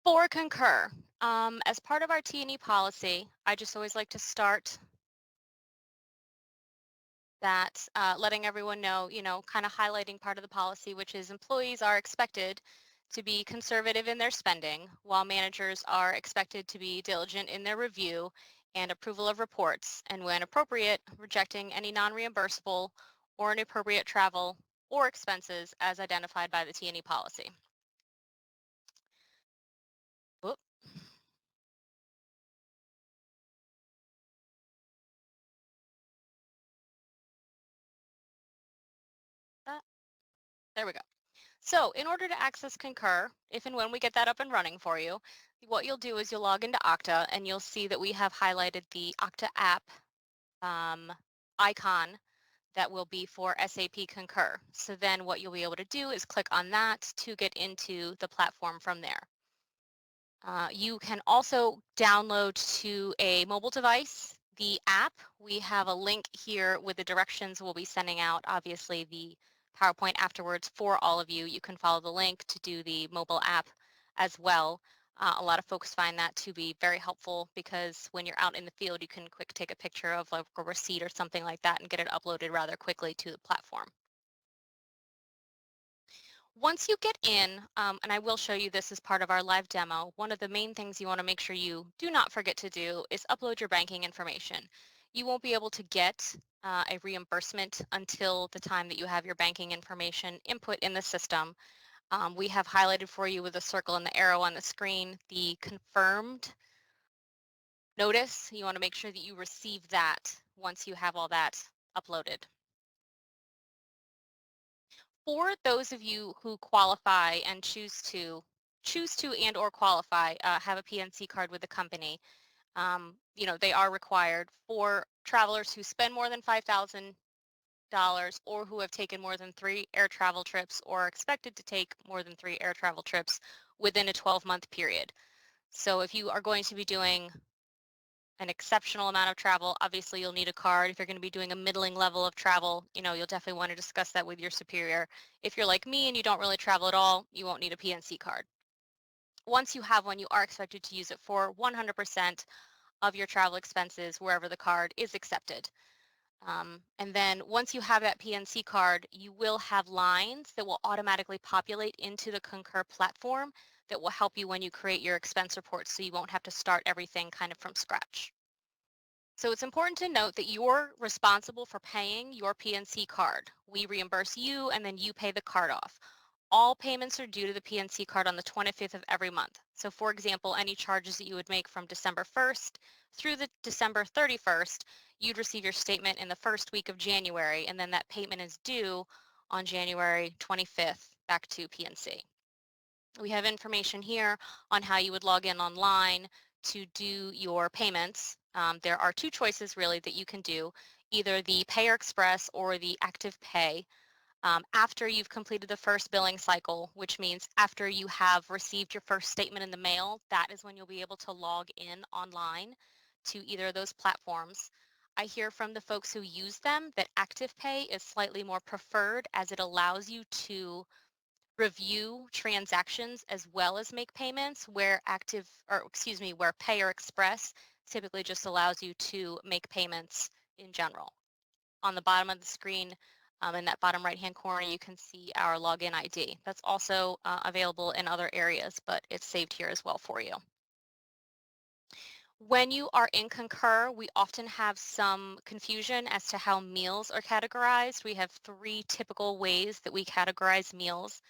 For Concur, as part of our T&E policy, I just always like to start that letting everyone know, kind of highlighting part of the policy, which is employees are expected to be conservative in their spending, while managers are expected to be diligent in their review and approval of reports, and when appropriate, rejecting any non-reimbursable or inappropriate travel or expenses as identified by the T&E policy. Whoop, that, there we go. So in order to access Concur, if and when we get that up and running for you, what you'll do is you'll log into Okta and you'll see that we have highlighted the Okta app um, icon that will be for SAP Concur. So then what you'll be able to do is click on that to get into the platform from there. You can also download to a mobile device the app. We have a link here with the directions we'll be sending out, obviously the PowerPoint afterwards for all of you. You can follow the link to do the mobile app as well. A lot of folks find that to be very helpful because when you're out in the field, you can quick take a picture of like a receipt or something like that and get it uploaded rather quickly to the platform. Once you get in, and I will show you this as part of our live demo, one of the main things you want to make sure you do not forget to do is upload your banking information. You won't be able to get a reimbursement until the time that you have your banking information input in the system. We have highlighted for you with a circle and the arrow on the screen the confirmed notice. You want to make sure that you receive that once you have all that uploaded. For those of you who qualify and choose to and or qualify, have a PNC card with the company, they are required for travelers who spend more than $5,000 or who have taken more than 3 air travel trips or are expected to take more than 3 air travel trips within a 12-month period. So if you are going to be doing an exceptional amount of travel, obviously you'll need a card. If you're going to be doing a middling level of travel, you'll definitely want to discuss that with your superior. If you're like me and you don't really travel at all, you won't need a PNC card. Once you have one, you are expected to use it for 100% of your travel expenses wherever the card is accepted. And then once you have that PNC card, you will have lines that will automatically populate into the Concur platform that will help you when you create your expense reports so you won't have to start everything kind of from scratch. So it's important to note that you're responsible for paying your PNC card. We reimburse you and then you pay the card off. All payments are due to the PNC card on the 25th of every month. So for example, any charges that you would make from December 1st through the December 31st, you'd receive your statement in the first week of January, and then that payment is due on January 25th back to PNC. We have information here on how you would log in online to do your payments. There are two choices really that you can do, either the Payer Express or the Active Pay. After you've completed the first billing cycle, which means after you have received your first statement in the mail, that is when you'll be able to log in online to either of those platforms. I hear from the folks who use them that Active Pay is slightly more preferred as it allows you to review transactions as well as make payments, where where Payer Express typically just allows you to make payments in general. On the bottom of the screen, in that bottom right-hand corner, you can see our login ID. That's also available in other areas, but it's saved here as well for you. When you are in Concur, we often have some confusion as to how meals are categorized. We have 3 typical ways that we categorize meals.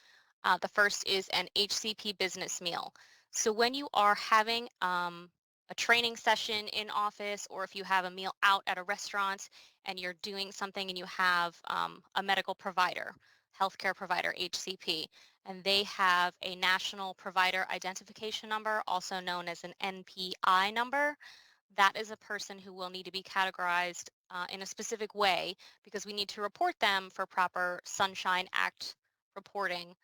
The first is an HCP business meal. So when you are having a training session in office, or if you have a meal out at a restaurant and you're doing something and you have a medical provider, healthcare provider, HCP, and they have a national provider identification number, also known as an NPI number, that is a person who will need to be categorized in a specific way because we need to report them for proper Sunshine Act reporting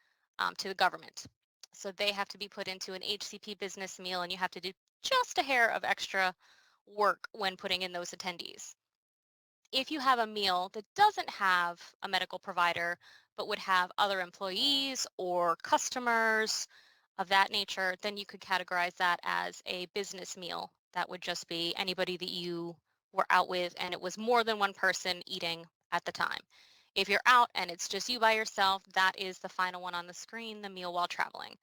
to the government. So they have to be put into an HCP business meal, and you have to do just a hair of extra work when putting in those attendees. If you have a meal that doesn't have a medical provider, but would have other employees or customers, of that nature, then you could categorize that as a business meal. That would just be anybody that you were out with and it was more than one person eating at the time. If you're out and it's just you by yourself, that is the final one on the screen, the meal while traveling.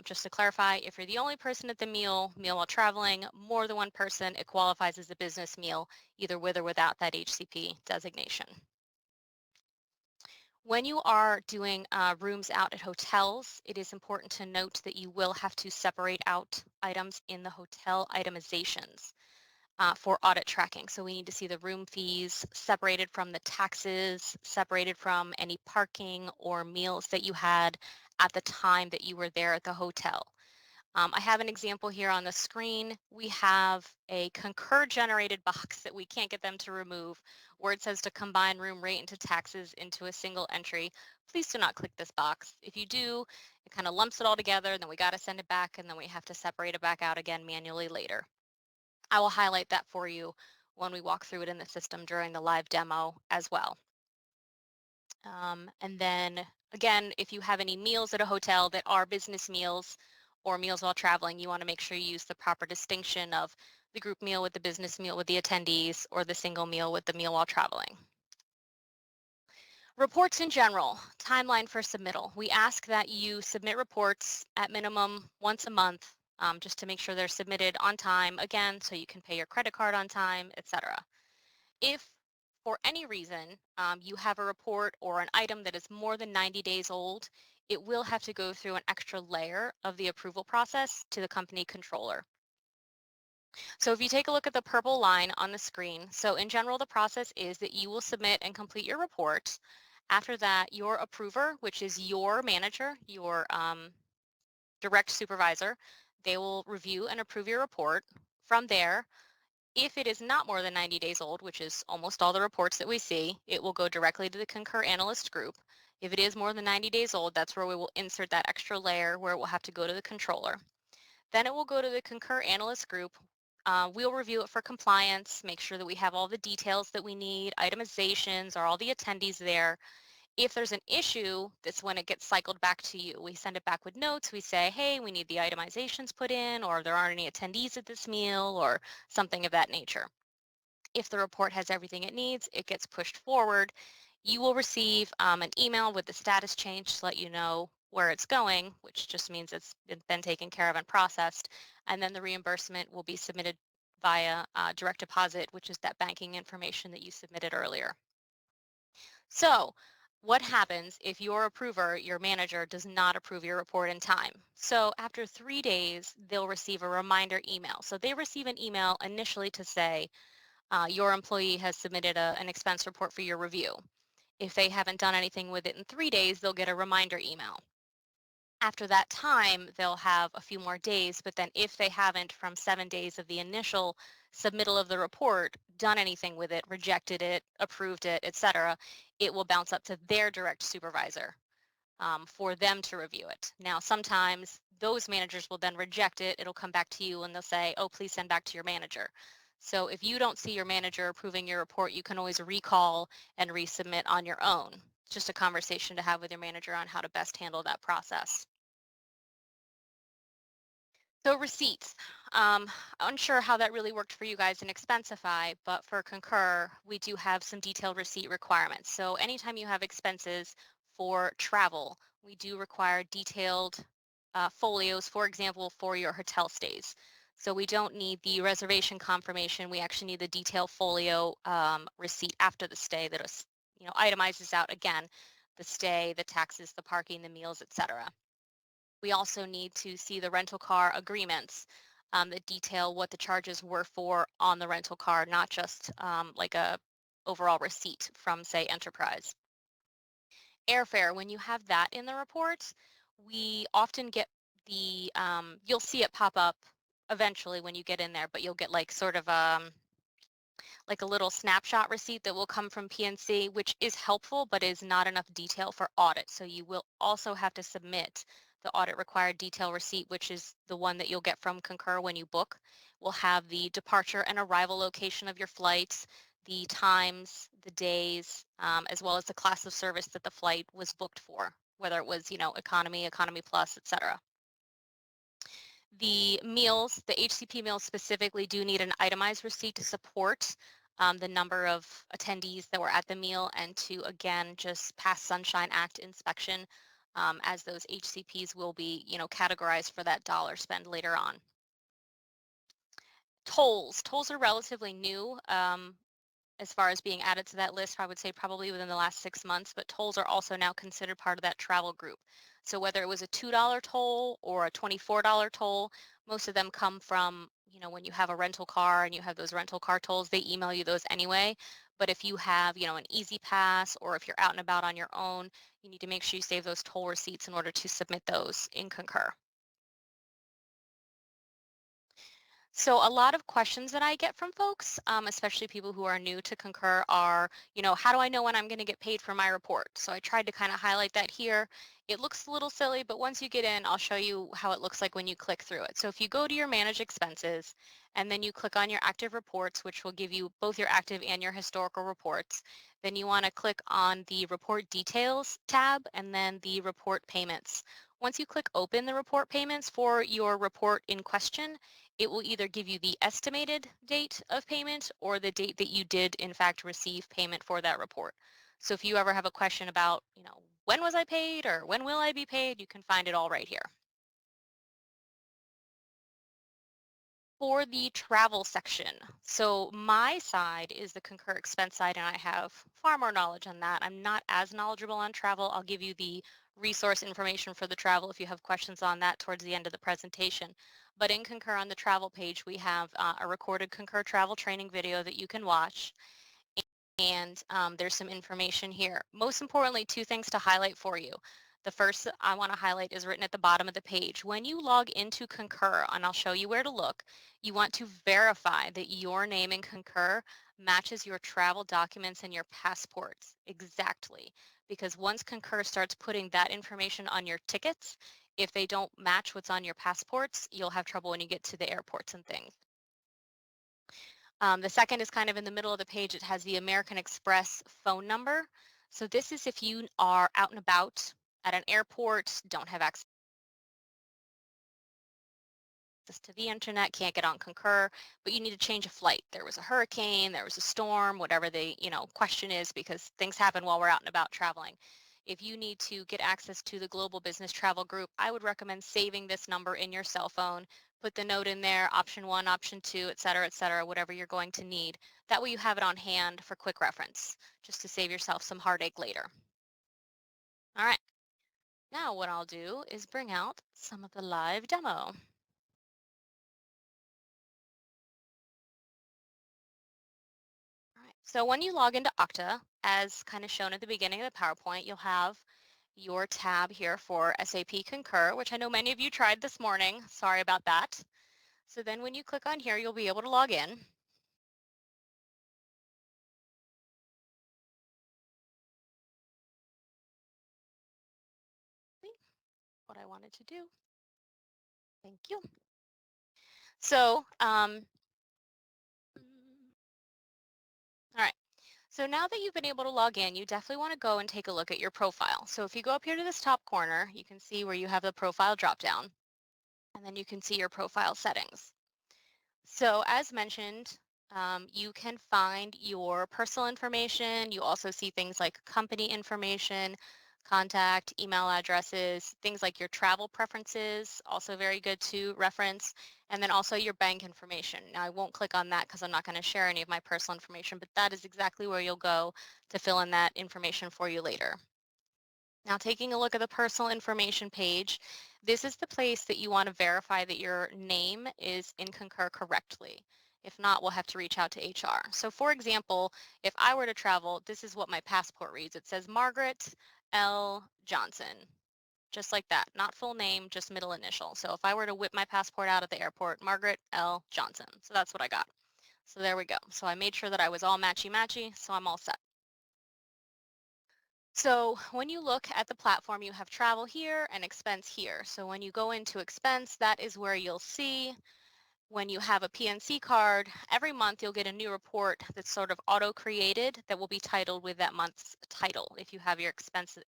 Just to clarify, if you're the only person at the meal while traveling, more than one person, it qualifies as a business meal, either with or without that HCP designation. When you are doing rooms out at hotels, it is important to note that you will have to separate out items in the hotel itemizations for audit tracking. So we need to see the room fees separated from the taxes, separated from any parking or meals that you had at the time that you were there at the hotel. I have an example here on the screen. We have a Concur generated box that we can't get them to remove where it says to combine room rate into taxes into a single entry. Please do not click this box. If you do, it kind of lumps it all together, and then we got to send it back, and then we have to separate it back out again manually later. I will highlight that for you when we walk through it in the system during the live demo as well. And then again, if you have any meals at a hotel that are business meals or meals while traveling, you want to make sure you use the proper distinction of the group meal with the business meal with the attendees or the single meal with the meal while traveling. Reports in general, timeline for submittal. We ask that you submit reports at minimum once a month just to make sure they're submitted on time, again, so you can pay your credit card on time, etc. If for any reason you have a report or an item that is more than 90 days old, it will have to go through an extra layer of the approval process to the company controller. So if you take a look at the purple line on the screen, so in general, the process is that you will submit and complete your report. After that, your approver, which is your manager, your direct supervisor, they will review and approve your report. From there, if it is not more than 90 days old, which is almost all the reports that we see, it will go directly to the Concur analyst group. If it is more than 90 days old, that's where we will insert that extra layer where it will have to go to the controller. Then it will go to the Concur analyst group. We'll review it for compliance, make sure that we have all the details that we need, itemizations, are all the attendees there. If there's an issue, that's when it gets cycled back to you. We send it back with notes. We say, hey, we need the itemizations put in, or there aren't any attendees at this meal, or something of that nature. If the report has everything it needs, it gets pushed forward. You will receive an email with the status change to let you know where it's going, which just means it's been taken care of and processed. And then the reimbursement will be submitted via direct deposit, which is that banking information that you submitted earlier. So what happens if your approver, your manager, does not approve your report in time? So after 3 days, they'll receive a reminder email. So they receive an email initially to say, your employee has submitted an expense report for your review. If they haven't done anything with it in 3 days, they'll get a reminder email. After that time, they'll have a few more days, but then if they haven't from 7 days of the initial submittal of the report done anything with it, rejected it, approved it, etc., it will bounce up to their direct supervisor for them to review it. Now, sometimes those managers will then reject it. It'll come back to you and they'll say, oh, please send back to your manager. So if you don't see your manager approving your report, you can always recall and resubmit on your own. It's just a conversation to have with your manager on how to best handle that process. So receipts. Unsure how that really worked for you guys in Expensify, but for Concur, we do have some detailed receipt requirements. So anytime you have expenses for travel, we do require detailed folios, for example, for your hotel stays. So we don't need the reservation confirmation. We actually need the detailed folio receipt after the stay that is, itemizes out again the stay, the taxes, the parking, the meals, etc. We also need to see the rental car agreements that detail what the charges were for on the rental car, not just like a overall receipt from, say, Enterprise. Airfare, when you have that in the report, we often get you'll see it pop up eventually when you get in there, but you'll get like sort of like a little snapshot receipt that will come from PNC, which is helpful, but is not enough detail for audit. So you will also have to submit the audit required detail receipt, which is the one that you'll get from Concur when you book. Will have the departure and arrival location of your flights, the times, the days, as well as the class of service that the flight was booked for, whether it was, economy, economy plus, etc. The HCP meals specifically do need an itemized receipt to support the number of attendees that were at the meal and to, again, just pass Sunshine Act inspection, as those HCPs will be, categorized for that dollar spend later on. Tolls are relatively new. As far as being added to that list, I would say probably within the last 6 months, but tolls are also now considered part of that travel group. So whether it was a $2 toll or a $24 toll, most of them come from, when you have a rental car and you have those rental car tolls, they email you those anyway. But if you have, an Easy Pass or if you're out and about on your own, you need to make sure you save those toll receipts in order to submit those in Concur. So a lot of questions that I get from folks, especially people who are new to Concur, are, how do I know when I'm going to get paid for my report? So I tried to kind of highlight that here. It looks a little silly, but once you get in, I'll show you how it looks like when you click through it. So if you go to your Manage Expenses, and then you click on your active reports, which will give you both your active and your historical reports, then you want to click on the Report Details tab and then the Report Payments. Once you click Open the report payments for your report in question, it will either give you the estimated date of payment or the date that you did in fact receive payment for that report. So if you ever have a question about, when was I paid or when will I be paid, you can find it all right here. For the travel section, so my side is the Concur expense side, and I have far more knowledge on that. I'm not as knowledgeable on travel. I'll give you the resource information for the travel if you have questions on that towards the end of the presentation. But in Concur on the travel page, we have a recorded Concur travel training video that you can watch. And there's some information here. Most importantly, two things to highlight for you. The first that I want to highlight is written at the bottom of the page. When you log into Concur, and I'll show you where to look, you want to verify that your name in Concur matches your travel documents and your passports exactly. Because once Concur starts putting that information on your tickets, if they don't match what's on your passports, you'll have trouble when you get to the airports and things. The second is kind of in the middle of the page. It has the American Express phone number. So this is if you are out and about at an airport, don't have access to the internet, can't get on Concur, but you need to change a flight. There was a hurricane, there was a storm, whatever the, question is, because things happen while we're out and about traveling. If you need to get access to the Global Business Travel Group, I would recommend saving this number in your cell phone. Put the note in there, option one, option two, et cetera, whatever you're going to need. That way you have it on hand for quick reference, just to save yourself some heartache later. All right, now what I'll do is bring out some of the live demo. All right. So when you log into Okta, as kind of shown at the beginning of the PowerPoint, you'll have your tab here for SAP Concur, which I know many of you tried this morning. Sorry about that. So then when you click on here, you'll be able to log in. What I wanted to do. Thank you. So, all right. So now that you've been able to log in, you definitely want to go and take a look at your profile. So if you go up here to this top corner, you can see where you have the profile dropdown, and then you can see your profile settings. So as mentioned, you can find your personal information. You also see things like company information, contact, email addresses, things like your travel preferences, also very good to reference, and then also your bank information. Now I won't click on that because I'm not going to share any of my personal information, but that is exactly where you'll go to fill in that information for you later. Now, taking a look at the personal information page, this is the place that you want to verify that your name is in Concur correctly. If not, we'll have to reach out to HR. So for example, if I were to travel, this is what my passport reads. It says Margaret L. Johnson, just like that. Not full name, just middle initial. So if I were to whip my passport out at the airport, Margaret L. Johnson. So that's what I got. So there we go. So I made sure that I was all matchy-matchy, so I'm all set. So when you look at the platform, you have travel here and expense here. So when you go into expense, that is where you'll see when you have a PNC card, every month you'll get a new report that's sort of auto-created that will be titled with that month's title if you have your expense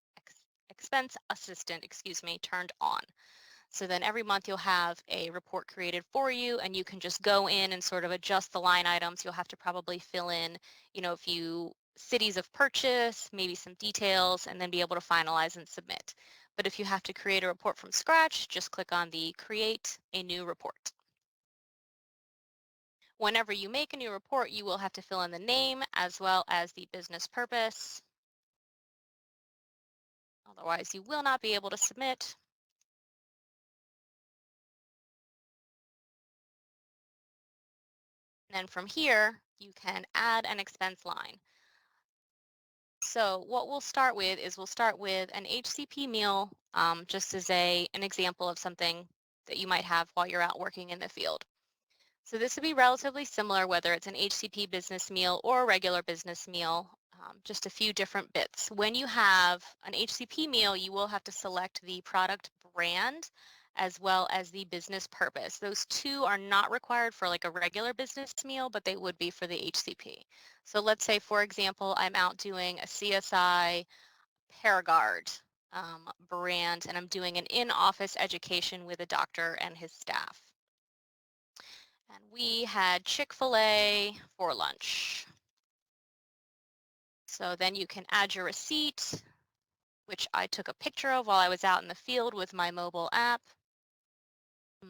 assistant, turned on. So then every month you'll have a report created for you and you can just go in and sort of adjust the line items. You'll have to probably fill in, a few cities of purchase, maybe some details, and then be able to finalize and submit. But if you have to create a report from scratch, just click on the Create a New Report. Whenever you make a new report, you will have to fill in the name as well as the business purpose. Otherwise, you will not be able to submit. And then from here, you can add an expense line. So what we'll start with an HCP meal, just as an example of something that you might have while you're out working in the field. So this would be relatively similar whether it's an HCP business meal or a regular business meal, just a few different bits. When you have an HCP meal, you will have to select the product brand as well as the business purpose. Those two are not required for like a regular business meal, but they would be for the HCP. So let's say, for example, I'm out doing a CSI Paragard brand, and I'm doing an in-office education with a doctor and his staff. And we had Chick-fil-A for lunch. So then you can add your receipt, which I took a picture of while I was out in the field with my mobile app. I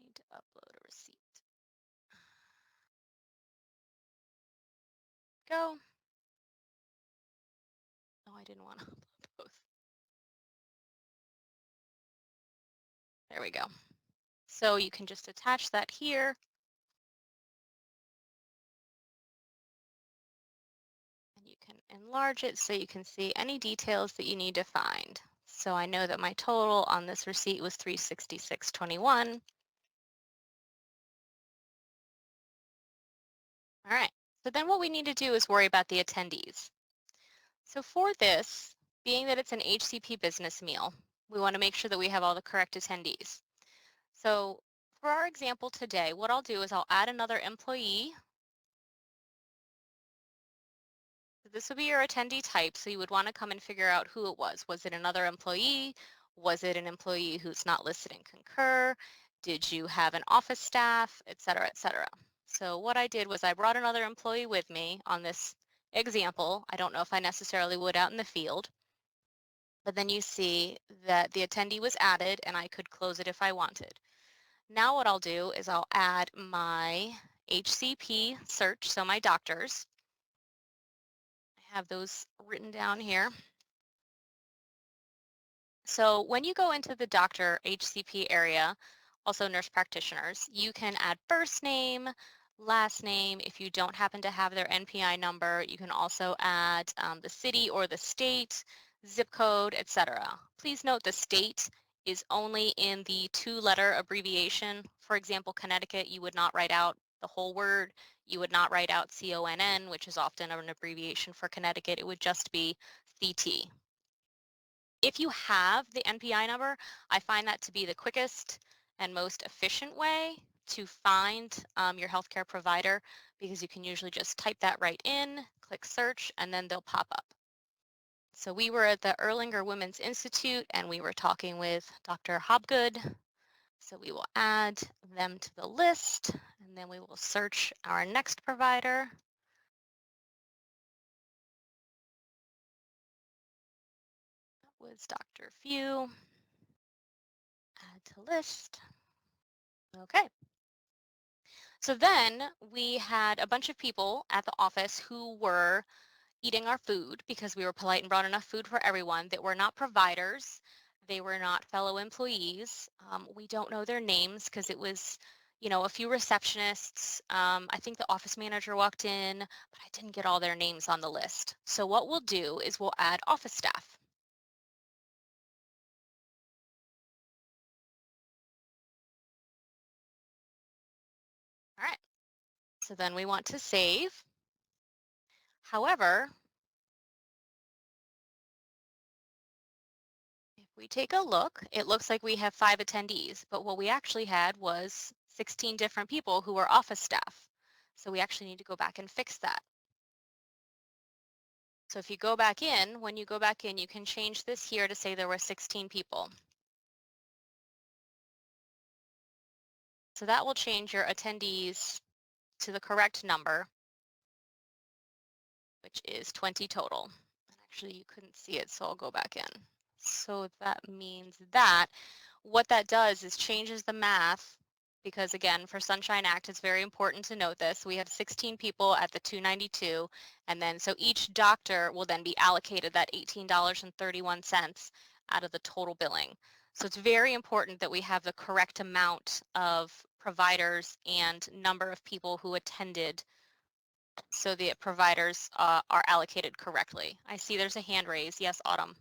need to upload a receipt. Go. Oh, I didn't want to upload both. There we go. So you can just attach that here. And you can enlarge it so you can see any details that you need to find. So I know that my total on this receipt was $366.21. All right. So then what we need to do is worry about the attendees. So for this, being that it's an HCP business meal, we want to make sure that we have all the correct attendees. So for our example today, what I'll do is I'll add another employee. So this would be your attendee type. So you would want to come and figure out who it was. Was it another employee? Was it an employee who's not listed in Concur? Did you have an office staff, et cetera, et cetera? So what I did was I brought another employee with me on this example. I don't know if I necessarily would out in the field, but then you see that the attendee was added and I could close it if I wanted. Now what I'll do is I'll add my HCP search, so my doctors. I have those written down here. So when you go into the doctor HCP area, also nurse practitioners, you can add first name, last name. If you don't happen to have their NPI number, you can also add the city or the state, zip code, etc. Please note the state is only in the two-letter abbreviation. For example, Connecticut, you would not write out the whole word. You would not write out CONN, which is often an abbreviation for Connecticut. It would just be CT. If you have the NPI number, I find that to be the quickest and most efficient way to find your healthcare provider, because you can usually just type that right in, click search, and then they'll pop up. So we were at the Erlanger Women's Institute and we were talking with Dr. Hobgood. So we will add them to the list and then we will search our next provider. That was Dr. Few. Add to list. Okay. So then we had a bunch of people at the office who were eating our food because we were polite and brought enough food for everyone, that were not providers. They were not fellow employees. We don't know their names because it was, a few receptionists. I think the office manager walked in, but I didn't get all their names on the list. So what we'll do is we'll add office staff. All right. So then we want to save. However, if we take a look, it looks like we have 5 attendees, but what we actually had was 16 different people who were office staff. So we actually need to go back and fix that. So if you go back in, when you go back in, you can change this here to say there were 16 people. So that will change your attendees to the correct number, which is 20 total. And actually, you couldn't see it, so I'll go back in. So that means that what that does is changes the math because again, for Sunshine Act, it's very important to note this. We have 16 people at the 292, and then so each doctor will then be allocated that $18.31 out of the total billing. So it's very important that we have the correct amount of providers and number of people who attended so the providers are allocated correctly. I see there's a hand raised. Yes, Autumn.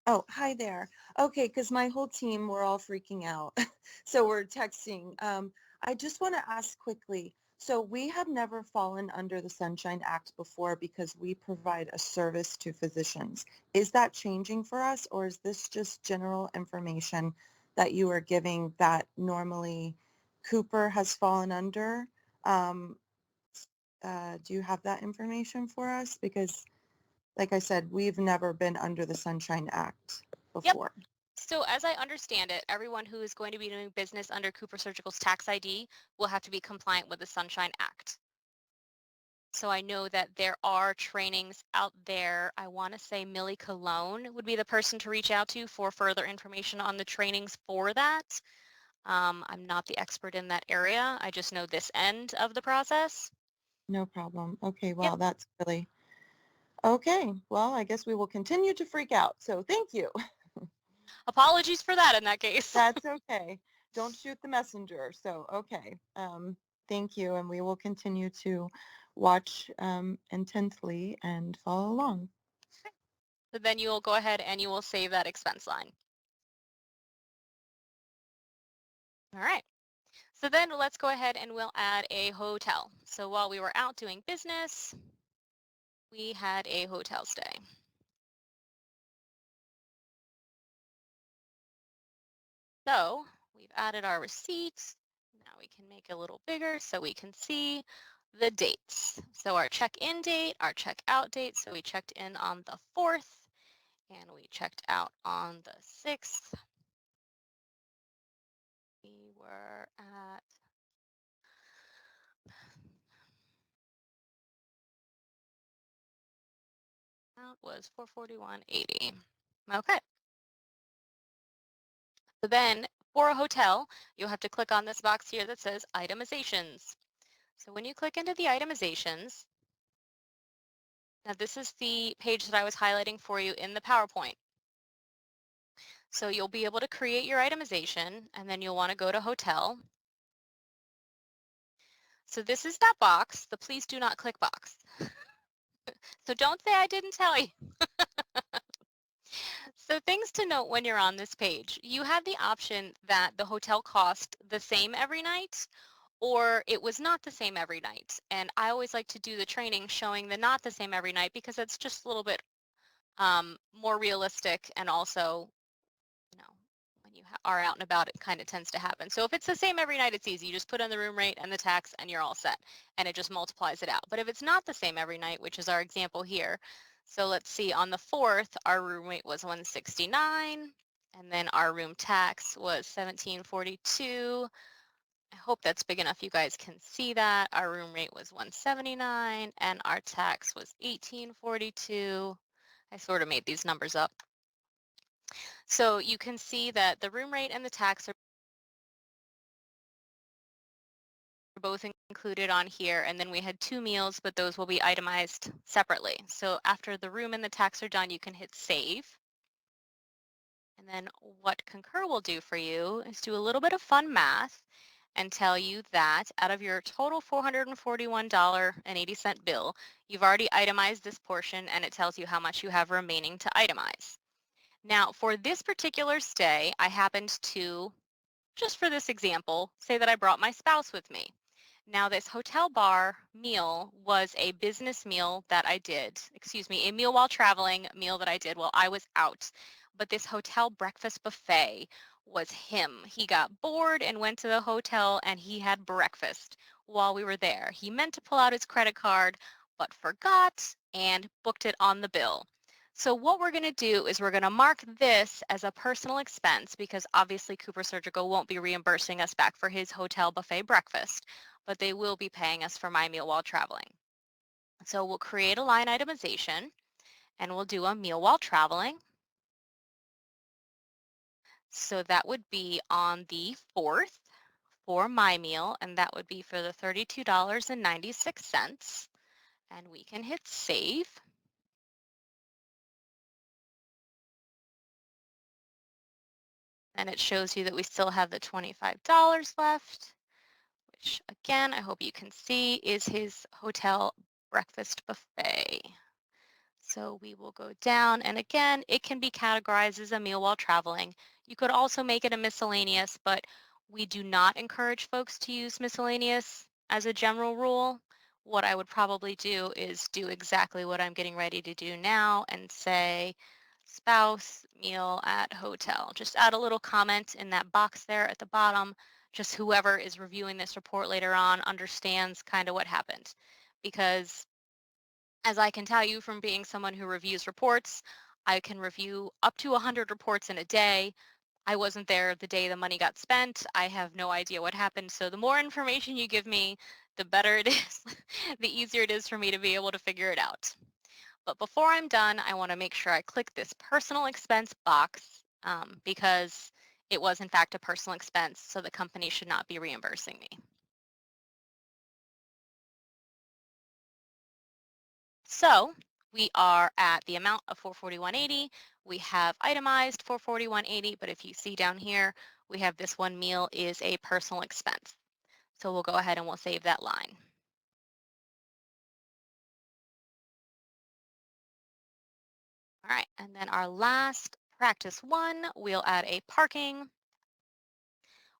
Oh, hi there. Okay, because my whole team, we're all freaking out. So we're texting. I just want to ask quickly. So we have never fallen under the Sunshine Act before because we provide a service to physicians. Is that changing for us, or is this just general information that you are giving that normally Cooper has fallen under? Um, do you have that information for us? Because like I said, we've never been under the Sunshine Act Yep. before. So as I understand it, everyone who is going to be doing business under Cooper Surgical's tax ID will have to be compliant with the Sunshine Act. So I know that there are trainings out there. I want to say Millie Cologne would be the person to reach out to for further information on the trainings for that. I'm not the expert in that area. I just know this end of the process. No problem. Okay, Yep. wow, that's really okay. Well, I guess we will continue to freak out. So thank you. Apologies for that in that case. That's okay. Don't shoot the messenger. So, okay. Thank you. And we will continue to watch intently and follow along. So then you will go ahead and you will save that expense line. All right. So then let's go ahead and we'll add a hotel. So while we were out doing business, we had a hotel stay. So we've added our receipts. Now we can make it a little bigger so we can see the dates. So our check-in date, our check-out date. So we checked in on the 4th and we checked out on the 6th. We were at that was 441.80. Okay. So then for a hotel, you'll have to click on this box here that says itemizations. So when you click into the itemizations, now this is the page that I was highlighting for you in the PowerPoint. So you'll be able to create your itemization and then you'll want to go to hotel. So this is that box, the please do not click box. So don't say I didn't tell you. So things to note when you're on this page. You have the option that the hotel cost the same every night or it was not the same every night. And I always like to do the training showing the not the same every night because it's just a little bit more realistic and also, you know, when you are out and about, it kind of tends to happen. So if it's the same every night, it's easy. You just put in the room rate and the tax and you're all set and it just multiplies it out. But if it's not the same every night, which is our example here, so let's see, on the 4th, our room rate was 169 and then our room tax was 1742. I hope that's big enough you guys can see that. Our room rate was 179 and our tax was 1842. I sort of made these numbers up. So you can see that the room rate and the tax are both included on here. And then we had 2 meals, but those will be itemized separately. So after the room and the tax are done, you can hit save. And then what Concur will do for you is do a little bit of fun math and tell you that out of your total $441.80 bill, you've already itemized this portion and it tells you how much you have remaining to itemize. Now, for this particular stay, I happened to, just for this example, say that I brought my spouse with me. Now, this hotel bar meal was a business meal that I did, excuse me, a meal while traveling meal that I did while I was out. But this hotel breakfast buffet was him. He got bored and went to the hotel and he had breakfast while we were there. He meant to pull out his credit card, but forgot and booked it on the bill. So what we're going to do is we're going to mark this as a personal expense because obviously Cooper Surgical won't be reimbursing us back for his hotel buffet breakfast, but they will be paying us for my meal while traveling. So we'll create a line itemization and we'll do a meal while traveling. So that would be on the 4th for my meal, and that would be for the $32.96. And we can hit save. And it shows you that we still have the $25 left, which again, I hope you can see is his hotel breakfast buffet. So we will go down, and again, it can be categorized as a meal while traveling. You could also make it a miscellaneous, but we do not encourage folks to use miscellaneous as a general rule. What I would probably do is do exactly what I'm getting ready to do now and say spouse meal at hotel. Just add a little comment in that box there at the bottom. Just whoever is reviewing this report later on understands kind of what happened. Because as I can tell you from being someone who reviews reports, I can review up to 100 reports in a day. I wasn't there the day the money got spent. I have no idea what happened. So the more information you give me, the better it is, the easier it is for me to be able to figure it out. But before I'm done, I want to make sure I click this personal expense box because it was in fact a personal expense, so the company should not be reimbursing me. So we are at the amount of 441.80. We have itemized 441.80, but if you see down here, we have this one meal is a personal expense. So we'll go ahead and we'll save that line. All right, and then our last practice one, we'll add a parking.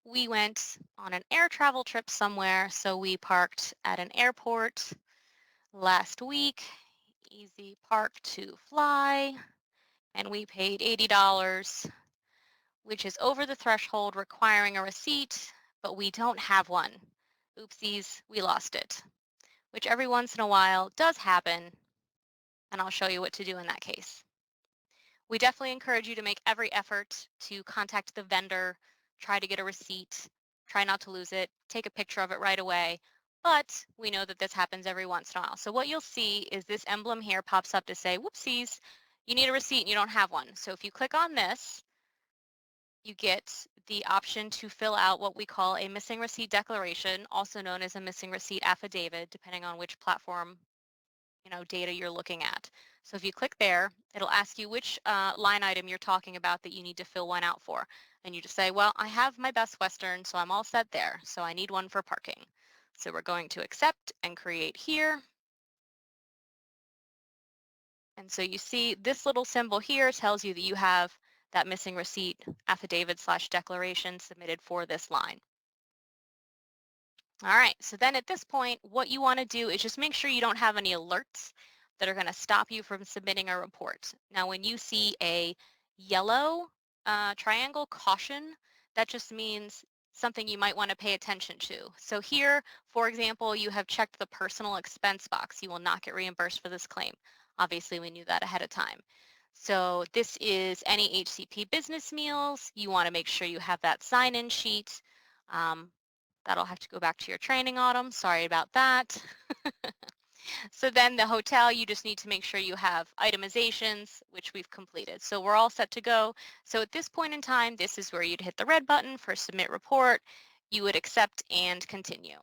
We went on an air travel trip somewhere, so we parked at an airport last week. Easy park to fly, and we paid $80, which is over the threshold requiring a receipt, but we don't have one. Oopsies, we lost it, which every once in a while does happen, and I'll show you what to do in that case. We definitely encourage you to make every effort to contact the vendor, try to get a receipt, try not to lose it, take a picture of it right away. But we know that this happens every once in a while. So what you'll see is this emblem here pops up to say, whoopsies, you need a receipt and you don't have one. So if you click on this, you get the option to fill out what we call a missing receipt declaration, also known as a missing receipt affidavit, depending on which platform data you're looking at. So if you click there, it'll ask you which line item you're talking about that you need to fill one out for. And you just say, well, I have my Best Western, so I'm all set there. So I need one for parking. So we're going to accept and create here. And so you see this little symbol here tells you that you have that missing receipt affidavit / declaration submitted for this line. All right, so then at this point, what you want to do is just make sure you don't have any alerts that are going to stop you from submitting a report. Now, when you see a yellow triangle caution, that just means something you might want to pay attention to. So here, for example, you have checked the personal expense box. You will not get reimbursed for this claim. Obviously, we knew that ahead of time. So this is any HCP business meals. You want to make sure you have that sign-in sheet. That'll have to go back to your training, Autumn. Sorry about that. So then the hotel, you just need to make sure you have itemizations, which we've completed. So we're all set to go. So at this point in time, this is where you'd hit the red button for submit report. You would accept and continue.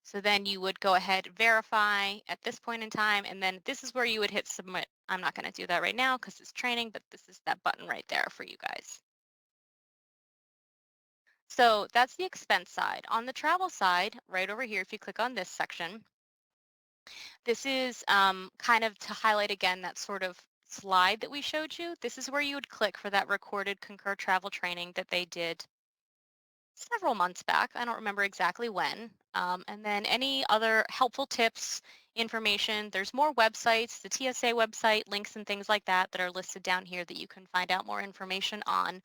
So then you would go ahead, verify at this point in time, and then this is where you would hit submit. I'm not going to do that right now because it's training, but this is that button right there for you guys. So that's the expense side. On the travel side, right over here, if you click on this section, this is kind of to highlight again that sort of slide that we showed you. This is where you would click for that recorded Concur travel training that they did several months back. I don't remember exactly when. And then any other helpful tips, information. There's more websites, the TSA website, links and things like that that are listed down here that you can find out more information on.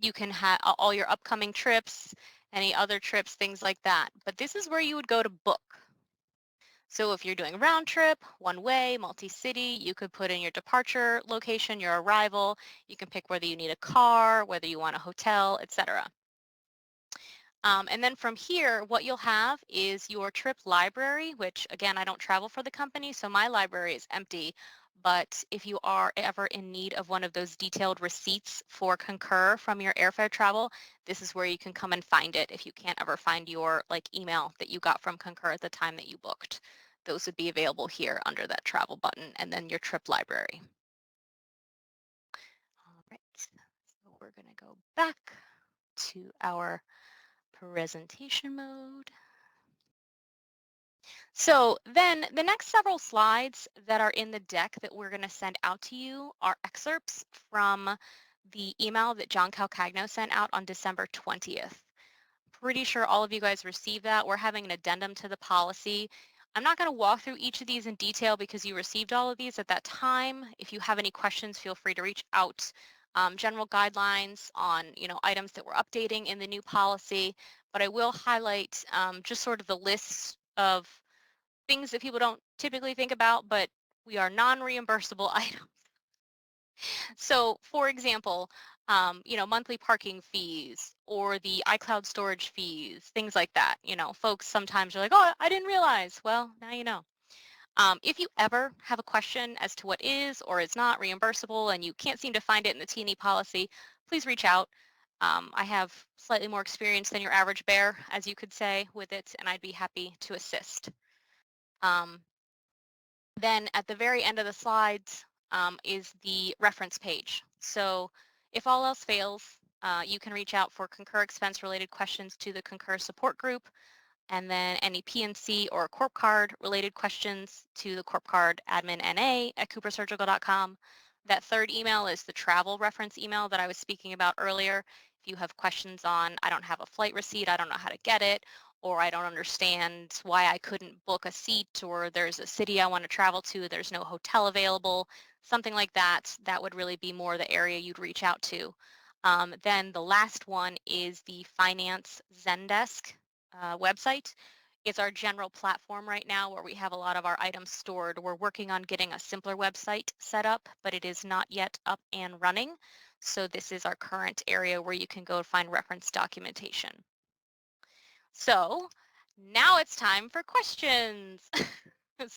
You can have all your upcoming trips, any other trips, things like that. But this is where you would go to book. So if you're doing round trip, one way, multi-city, you could put in your departure location, your arrival. You can pick whether you need a car, whether you want a hotel, etc. And then from here, what you'll have is your trip library, which again, I don't travel for the company, so my library is empty. But if you are ever in need of one of those detailed receipts for Concur from your airfare travel, this is where you can come and find it if you can't ever find your like email that you got from Concur at the time that you booked. Those would be available here under that travel button and then your trip library. All right, so we're gonna go back to our presentation mode. So then the next several slides that are in the deck that we're going to send out to you are excerpts from the email that John Calcagno sent out on December 20th. Pretty sure all of you guys received that. We're having an addendum to the policy. I'm not going to walk through each of these in detail because you received all of these at that time. If you have any questions, feel free to reach out. General guidelines on items that we're updating in the new policy, but I will highlight just sort of the list of things that people don't typically think about, but we are non-reimbursable items. So for example, monthly parking fees or the iCloud storage fees, things like that. Folks sometimes are like, oh, I didn't realize. Well, now you know. If you ever have a question as to what is or is not reimbursable and you can't seem to find it in the T&E policy, please reach out. I have slightly more experience than your average bear, as you could say, with it, and I'd be happy to assist. Um, Then at the very end of the slides is the reference page. So if all else fails, you can reach out for Concur expense related questions to the Concur support group, and then any PNC or Corp Card related questions to the Corp Card admin NA at coopersurgical.com. That third email is the travel reference email that I was speaking about earlier. If you have questions on, I don't have a flight receipt, I don't know how to get it, or I don't understand why I couldn't book a seat, or there's a city I want to travel to, there's no hotel available, something like that, that would really be more the area you'd reach out to. Then the last one is the Finance Zendesk website. It's our general platform right now where we have a lot of our items stored. We're working on getting a simpler website set up, but it is not yet up and running. So this is our current area where you can go find reference documentation. So now it's time for questions.